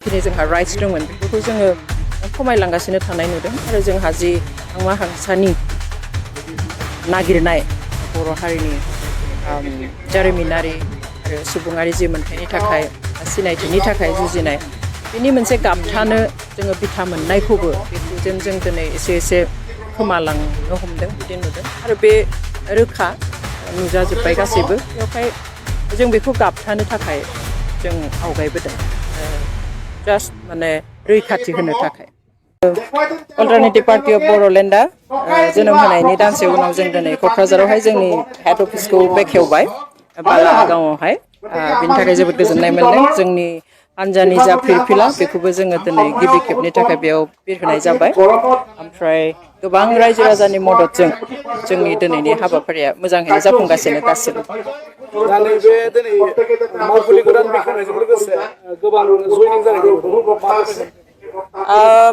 दिनै जोंहा राइट्स दंमोन बेफोरखौ जोङो खमायलांगासिनो थानाय नुदों आरो जोंहा जि हांमा हांसानि नागिरनाय बर' हारिनि जारिमिनारि आरो सुबुङारि जि मोनथायनि थाखाय सिनायथिनि थाखाय जुजिनाय बेनि मोनसे गाबथानो जोङो बिथा मोननायखौबो बेखौ जों दिनै एसे खोमालांनो हमदों बिदि नुदों आरो बे रोखा नुजाजोब्बाय गासैबो बेवहाय जों बेखौ गाबथानो थाखाय जों आवगायबोदों जास्ट माने रैखाथि होनो थाखाय अल्टारनेटिभ पार्टि अफ बर'लेण्डआ जोनोम होनायनि दानसे उनाव जों दिनै क'क्राझारावहाय जोंनि हेड अफिसखौ बेखेवबाय बालागावआवहाय बिनि थाखाय जोबोद गोजोननाय मोन्दों जोंनि हानजानि जा फिरफिला बेखौबो जोङो दिनै गिबि खेबनि थाखाय बेयाव बिरहोनाय जाबाय ओमफ्राय गोबां रायजो राजानि मददजों जोंनि दिनैनि हाबाफारिया मोजाङैनो जाफुंगासिनो दासिम दा नैबे दिनै मावखुलि गोदान बेखेवनायजों लोगोसे गोबां जयनिं जानायखौ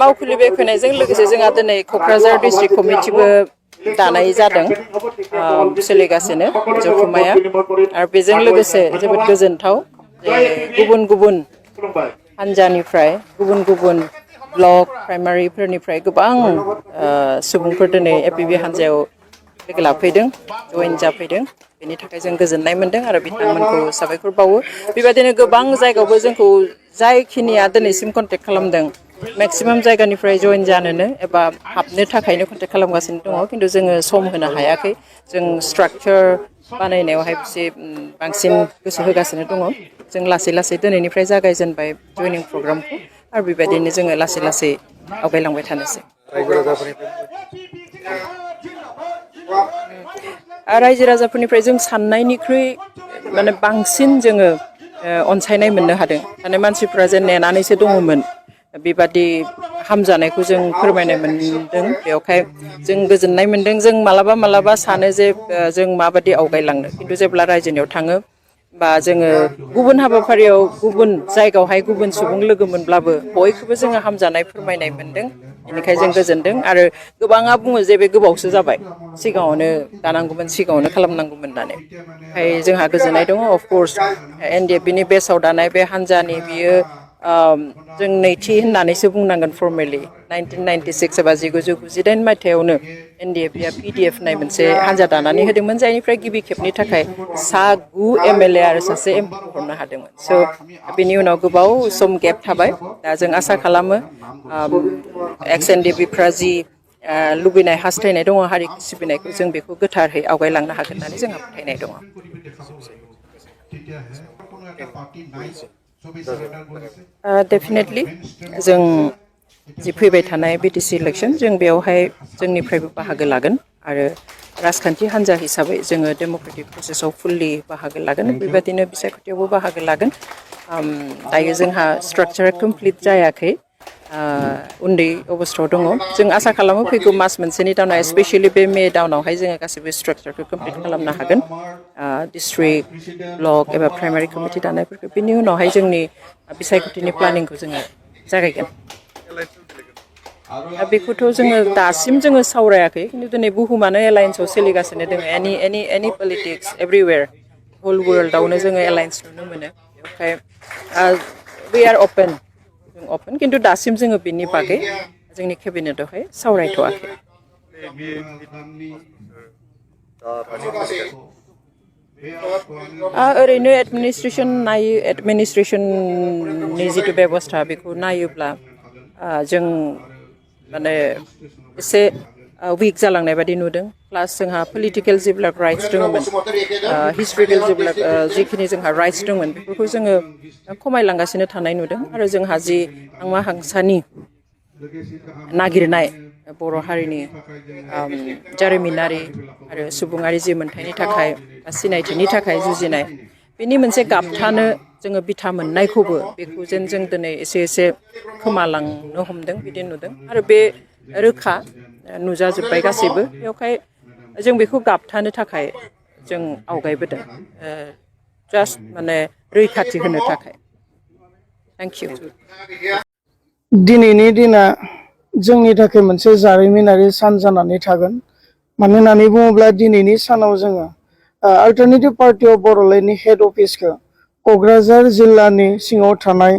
मावखुलि बेखेवनायजों लोगोसे जोंहा दिनै क'क्राझार डिस्ट्रिक्ट कमिटिबो दानाय जादों सोलिगासिनो जथुम्माया आरो बेजों लोगोसे जोबोद गोजोनथाव जे गुबुन गुबुन हानजानिफ्राय गुबुन गुबुन ब्लक प्राइमारिफोरनिफ्राय गोबां सुबुंफोर दिनै एपिबि हानजायाव लोगो लाफैदों जइन जाफैदों बेनि थाखाय जों गोजोननाय मोन्दों आरो बिथांमोनखौ साबायखर बावो बेबायदिनो गोबां जायगायावबो जोंखौ जायखिनिया दिनैसिम कन्टेक्ट खालामदों मेक्सिमाम जायगानिफ्राय जइन जानोनो एबा हाबनो थाखायनो कन्टेक्ट खालामगासिनो दङ खिन्थु जोङो सम होनो हायाखै जों स्ट्राक्चार बानायनायावहाय एसे बांसिन गोसो होगासिनो दङ जों लासै लासै दिनैनिफ्राय जागायजेनबाय जयनिं प्रग्रामखौ आरो बेबायदिनो जोङो लासै लासै आवगायलांबाय थानोसै रायजो राजाफोरनिफ्राय जों साननायनिख्रुइ माने बांसिन जोङो अनसायनाय मोननो हादों माने मानसिफ्रा जे नेनानैसो दङमोन बेबादि हामजानायखौ जों फोरमायनाय मोनदों बेवहाय जों गोजोननाय मोनदों जों मालाबा सानो जे जों माबादि आवगायलांनो खिन्थु जेब्ला रायजोनियाव थाङो बा जोङो गुबुन हाबाफारियाव गुबुन जायगायावहाय गुबुन सुबुं लोगो मोनब्लाबो बयखौबो जोङो हामजानाय फोरमायनाय मोनदों बेनिखाय जों गोजोनदों आरो गोबाङा बुङो जे बे गोबावसो जाबाय सिगाङावनो दानांगौमोन सिगाङावनो खालामनांगौमोन होननानै ओमफ्राय जोंहा गोजोननाय दङ अफकर्स NDFB बेसाव दानाय बे हानजानि बियो जों नैथि होननानैसो बुंनांगोन फर्मेलि 1996 एबा 1998 मायथाइयावनो NDFB PDF होननाय मोनसे हानजा दानानै होदोंमोन जायनिफ्राय गिबि खेबनि थाखाय सा 9 MLA आरो सासे MP हरनो हादोंमोन स' बेनि उनाव गोबाव सम गेप थाबाय दा जों आसा खालामो एक्स NDFBफ्रा जि लुबैनाय हास्थायनाय दङ हारिखौ सिबिनायखौ जों बेखौ गोथारै आवगायलांनो हागोन होननानै जोंहा फोथायनाय दङ डेफिनेटलि जों जि फैबाय थानाय BTC इलेक्सन जों बेवहाय जोंनिफ्रायबो बाहागो लागोन आरो राजखान्थि हान्जा हिसाबै जोङो डेम'क्रेटिक प्रसेसआव फुल्लि बाहागो लागोन बेबायदिनो बिसायख'थियावबो बाहागो लागोन दायो जोंहा स्ट्राक्चारा कमप्लिट जायाखै उन्दै अबस्थायाव दङ जों आसा खालामो फैगौ मास मोनसेनि दानाव स्पेसियेलि बे मे दानावहाय जोङो गासैबो स्ट्राक्चारखौ कमप्लिट खालामनो हागोन डिस्ट्रिक्ट ब्लक एबा प्राइमारि कमिटि दानायफोरखौ बिनि उनावहाय जोंनि बिसायख'थिनि प्लानिंखौ जोङो जागायगोन बेखौथ' जोङो दासिम जोङो सावरायाखै खिन्थु दिनै बुहुमानो एलायन्सआव सोलिगासिनो दङ एनि पलिटिक्स एभरिवेर हल वर्ल्डआवनो जोङो एलायन्स नुनो मोनो बेवहाय वी आर अपेन खिन्थु दासिम जोङो बेनि बागै जोंनि केबिनेटआवहाय सावरायथ'वाखै ओरैनो एडमिनिस्ट्रेसननि जिथु बेबस्था बेखौ नायोब्ला जों माने एसे उइक जालांनाय बादि नुदों प्लास जोंहा पलिटिकेल जेब्ला राइट्स दङमोन हिस्ट'रिकेल जेब्ला जिखिनि जोंहा राइट्स दंमोन बेफोरखौ जोङो खमायलांगासिनो थानाय नुदों आरो जोंहा जि हांमा हांसानि नागिरनाय बर' हारिनि जारिमिनारि आरो सुबुङारि जि मोनथायनि थाखाय सिनायथिनि थाखाय जुजिनाय बेनि मोनसे गाबथानो जोङो बिथा मोननायखौबो बेखौ जों दिनै एसे खोमालांनो हमदों बिदि नुदों आरो बे रोखा नुजाजोब्बाय गासैबो बेवहाय जों बेखौ गाबथानो थाखाय जों आवगायबोदों जास्ट माने रैखाथि होनो थाखाय थेंक इउ दिनैनि दिना जोंनि थाखाय मोनसे जारिमिनारि सान जानानै थागोन मानो होननानै बुङोब्ला दिनैनि सानाव जोङो अल्टारनेटिभ पार्टि अफ बर'लेण्डनि हेड अफिसखौ क'क्राझार जिल्लानि सिङाव थानाय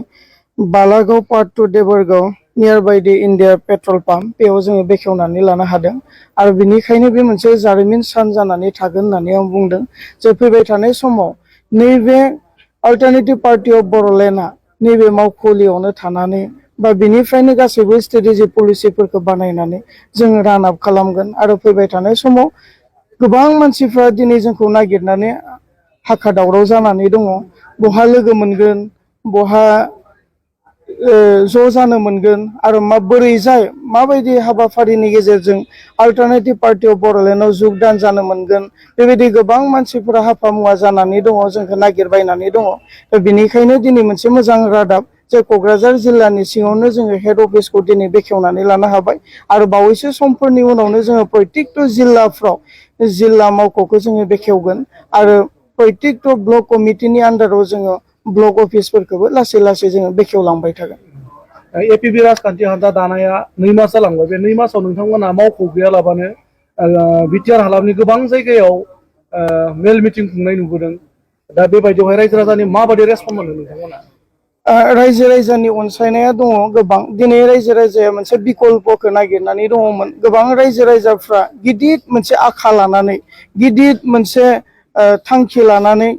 बालागाव पार्ट 2 देबरगाव near by the India petrol pump बेयाव जोङो बेखेवनानै लानो हादों आरो बिनिखायनो बे मोनसे जारिमिन सान जानानै थागोन होननानै आं बुंदों जे फैबाय थानाय समाव नैबे अल्टारनेटिभ पार्टि अफ बड'लेण्डआ नैबे मावखुलियावनो थानानै बा बिनिफ्रायनो गासैबो स्ट्रेटेजि पलिसिफोरखौ बानायनानै जोङो रान आप खालामगोन आरो फैबाय थानाय समाव गोबां मानसिफ्रा दिनै जोंखौ नागिरनानै हाखा दावराव जानानै दङ बहा लोगो मोनगोन बहा ज' जानो मोनगोन आरो बोरै जाय माबायदि हाबाफारिनि गेजेरजों अल्टारनेटिभ पार्टि अफ बड'लेण्डआव जुगदान जानो मोनगोन बेबायदि गोबां मानसिफोरा हाफा मुवा जानानै दङ जोंखौ नागिरबायनानै दङ बेनिखायनो दिनै मोनसे मोजां रादाब जे क'क्राझार जिल्लानि सिङावनो जोङो हेड अफिसखौ दिनै बेखेवनानै लानो हाबाय आरो बावैसो समफोरनि उनावनो जोङो प्रत्येकटा जिल्लाफ्राव जिल्ला मावख'खौ जोङो बेखेवगोन आरो प्रत्येकटा ब्लक कमिटिनि आन्दाराव जोङो ब्लक अफिसफोरखौबो लासै लासै जोङो बेखेवलांबाय थागोन एपिबि राजखान्थि हान्जा दानाया 2 मास जालांबाय बे 2 मासाव नोंथांमोना मावख' गैयालाबानो बिटिआर हालामनि गोबां जायगायाव मेल मिटिं खुंनाय नुबोदों दा बेबायदियावहाय रायजो राजानि माबायदि रेसपन्स मोनो नोंथांमोना रायजो राजानि अनसायनाया दङ गोबां दिनै रायजो राजाया मोनसे बिकल्पखौ नागिरनानै दङमोन गोबां रायजो राजाफ्रा गिदिर मोनसे आखा लानानै गिदिर मोनसे थांखि लानानै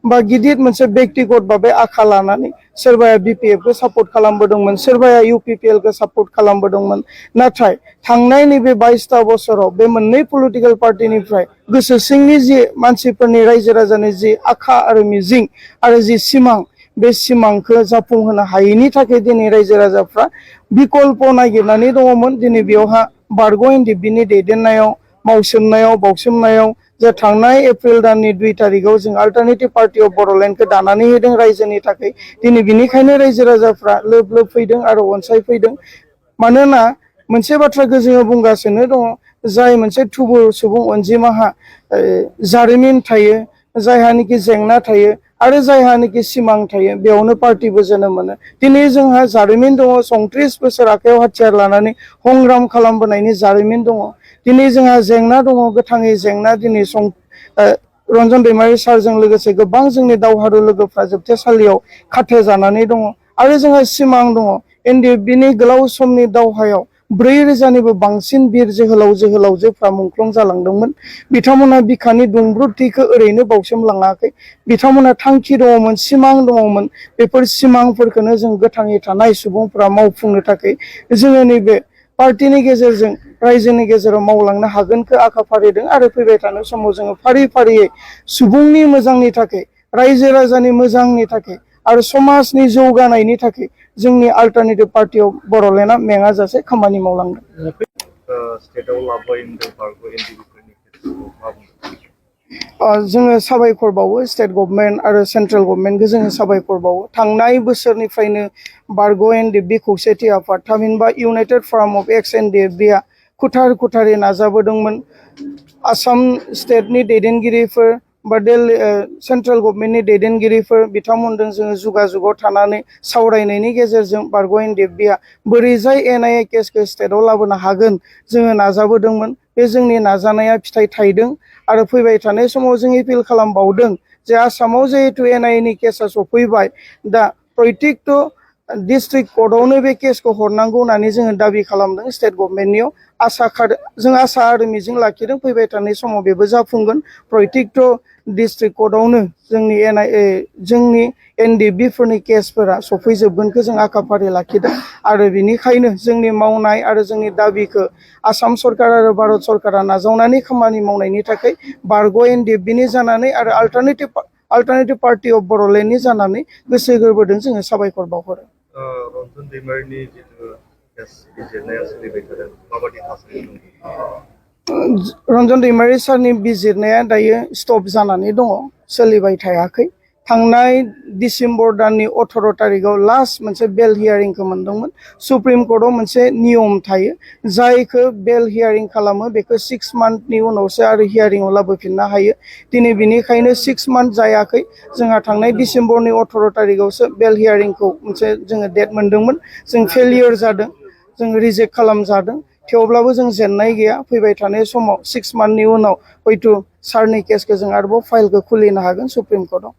बा गिदिर मोनसे बेक्तिगत भाबै आखा लानानै सोरबाया बिपिएफखौ सापर्ट खालामबोदोंमोन सोरबाया इउपिपिएलखौ सापर्ट खालामबोदोंमोन नाथाय थांनाय नैबे 22टा बोसोराव बे मोननै पलिटिकेल पार्टिनिफ्राय गोसो सिंनि जि मानसिफोरनि रायजो राजानि जि आखा आरो मिजिं आरो जि सिमां बे सिमांखौ जाफुंहोनो हायैनि थाखाय दिनै रायजो राजाफ्रा बिकल्प नागिरनानै दङमोन दिनै बेयावहा बारग' एनडिएफबिनि दैदेननायाव बावसोमनायाव जे थांनाय एप्रिल दाननि 2 तारिखआव जों अल्टारनेटिभ पार्टि अफ बड'लेण्डखौ दानानै होदों रायजोनि थाखाय दिनै बिनिखायनो रायजो राजाफ्रा लोब लोब फैदों आरो अनसायफैदों मानोना मोनसे बाथ्राखौ जोङो बुंगासिनो दङ जाय मोनसे थुबुर सुबुं अनजिमाहा जारिमिन थायो जायहानिखि जेंना थायो आरो जायहानिखि सिमां थायो बेयावनो पार्टिबो जोनोम मोनो दिनै जोंहा जारिमिन दङ 34 बोसोर आखायाव हाथियार लानानै संग्राम खालामबोनायनि जारिमिन दङ दिनै जोंहा जेंना दङ गोथाङै जेंना दिनै रन्जन दैमारि सारजों लोगोसे गोबां जोंनि दावहारु लोगोफ्रा जोबथेसालियाव खाथेर जानानै दङ आरो जोंहा सिमां दङ एनडिएफबिनि गोलाव समनि दावहायाव 4,000निबो बांसिन बिर जोहोलावजोफ्रा मुंख्लं जालांदोंमोन बिथांमोना बिखानि दुंब्रुदथिखौ ओरैनो बावसोमलाङाखै बिथांमोना थांखि दङमोन सिमां दङमोन बेफोर सिमांफोरखौनो जों गोथाङै थानाय सुबुंफोरा मावफुंनो थाखाय जोङो नैबे पार्टिनि गेजेरजों रायजोनि गेजेराव मावलांनो हागोनखौ आखा फारिदों आरो फैबाय थानाय समाव जोङो फारि फारियै सुबुंनि मोजांनि थाखाय रायजो राजानि मोजांनि थाखाय आरो समाजनि जौगानायनि थाखाय जोंनि अल्टारनेटिभ पार्टि अफ बड'लेण्डआ मेङाजासे खामानि मावलांदों जोङो साबायखर बावो स्टेट गभर्नमेन्ट आरो सेन्ट्रेल गभर्नमेन्टखौ जोङो साबायखर बावो थांनाय बोसोरनिफ्रायनो बारग' एनडिएफबि खौसेथि आफाद थामहिनबा इउनाइटेड फराम अफ एक्स एनडिएफबिआ खुथारै नाजाबोदोंमोन आसाम स्टेटनि दैदेनगिरिफोर बा दिल्ली सेन्ट्रेल गभर्नमेन्टनि दैदेनगिरिफोर बिथांमोनजों जोङो जुगाजुगाव थानानै सावरायनायनि गेजेरजों बारग' एनडिएफबिआ बोरैजाय एनआइए केसखौ स्टेटआव लाबोनो हागोन जोङो नाजाबोदोंमोन बे जोंनि नाजानाया फिथाइ थायदों आरो फैबाय थानाय समाव जों एपिल खालामबावदों जे आसामाव जिहेतु एनआइएनि केसा सफैबाय दा प्रत्येकटा डिस्ट्रिक्ट कर्टआवनो बे केसखौ हरनांगौ होननानै जोङो दाबि खालामदों स्टेट गभर्नमेन्टनियाव जों आसा आरो मिजिं लाखिदों फैबाय थानाय समाव बेबो जाफुंगोन प्रत्येकटा डिस्ट्रिक्ट कर्टआवनो जोंनि एनडिएफबिफोरनि केसफोरा सफैजोबगोनखौ जों आखा फारि लाखिदों आरो बिनिखायनो जोंनि मावनाय आरो जोंनि दाबिखौ आसाम सरकार आरो भारत सरकारा नाजावनानै खामानि मावनायनि थाखाय बारग' एनडिएफबिनि जानानै आरो अल्टारनेटिभ पार्टि अफ बड'लेण्डनि जानानै गोसो गोरबोजों जोङो साबायखर बावहरो रन्जन दैमारिनि जिथु बिजिरनाया सोलिबाय थादों माबायदि थासारि दं रन्जन दैमारि सारनि बिजिरनाया दायो स्टप जानानै दङ सोलिबाय थायाखै थांनाय डिसेम्बर दाननि 18 तारिखआव लास्ट मोनसे बेल हियारिंखौ मोनदोंमोन सुप्रिम कर्टआव मोनसे नियम थायो जायखौ बेल हियारिं खालामो बेखौ 6 मान्थनि उनावसो आरो हियारिंआव लाबोफिननो हायो दिनै बिनिखायनो 6 मान्थ जायाखै जोंहा थांनाय डिसेम्बरनि 18 तारिखआवसो बेल हियारिंखौ मोनसे जोङो डेट मोनदोंमोन जों फेलियर जादों जों रिजेक्ट खालामजादों थेवब्लाबो जों जेननाय गैया फैबाय थानाय समाव 6 मान्थनि उनाव हयथ' सारनि केसखौ जों आरोबाव फाइलखौ खुलिनो हागोन सुप्रिम कर्टआव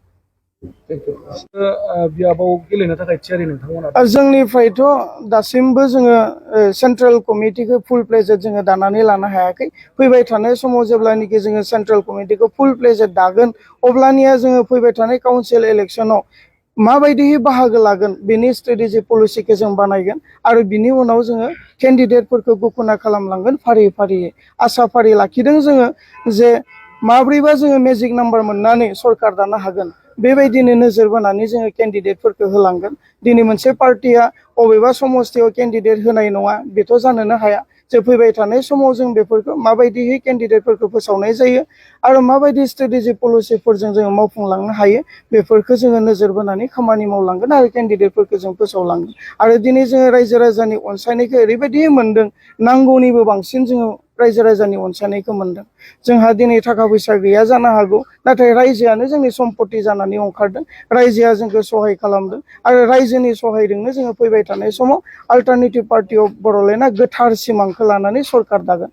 बियाबाव गेलेनो थाखाय थियारि नोंथांमोना जोंनिफ्रायथ' दासिमबो जोङो सेन्ट्रेल कमिटिखौ फुल प्लेजेड जोङो दानानै लानो हायाखै फैबाय थानाय समाव जेब्लानोखि जोङो सेन्ट्रेल कमिटिखौ फुल प्लेजेड दागोन अब्लानिया जोङो फैबाय थानाय काउन्सिल इलेक्सनाव माबायदियै बाहागो लागोन बेनि स्ट्रेटेजि पलिसिखौ जों बानायगोन आरो बिनि उनाव जोङो केन्डिडेटफोरखौ घोषणा खालामलांगोन फारि फारियै आसा फारि लाखिदों जोङो जे माब्रैबा जोङो मेजिक नाम्बार मोननानै सरकार दानो हागोन बेबायदिनो नोजोर बोनानै जोङो केन्डिडेटफोरखौ होलांगोन दिनै मोनसे पार्टिया बबेबा समस्थियाव केन्डिडेट होनाय नङा बेथ' जानोनो हाया जे फैबाय थानाय समाव जों बेफोरखौ माबायदियै केन्डिडेटफोरखौ फोसावनाय जायो आरो माबायदि स्ट्रेटेजि पलिसिफोरजों जोङो मावफुंलांनो हायो बेफोरखौ जोङो नोजोर बोनानै खामानि मावलांगोन आरो केन्डिडेटफोरखौ जों फोसावलांगोन आरो दिनै जोङो रायजो राजानि अनसायनायखौ ओरैबायदि मोन्दों नांगौनिबो बांसिन जोङो रायजो राजानि अनसायनायखौ मोन्दों जोंहा दिनै थाखा फैसा गैया जानो हागौ नाथाय रायजोआनो जोंनि सम्पति जानानै ओंखारदों रायजोआ जोंखौ सहाय खालामदों आरो रायजोनि सहायजोंनो जोङो फैबाय थानाय समाव अल्टारनेटिभ पार्टि अफ बड'लेण्डआ गोथार सिमांखौ लानानै सरकार दागोन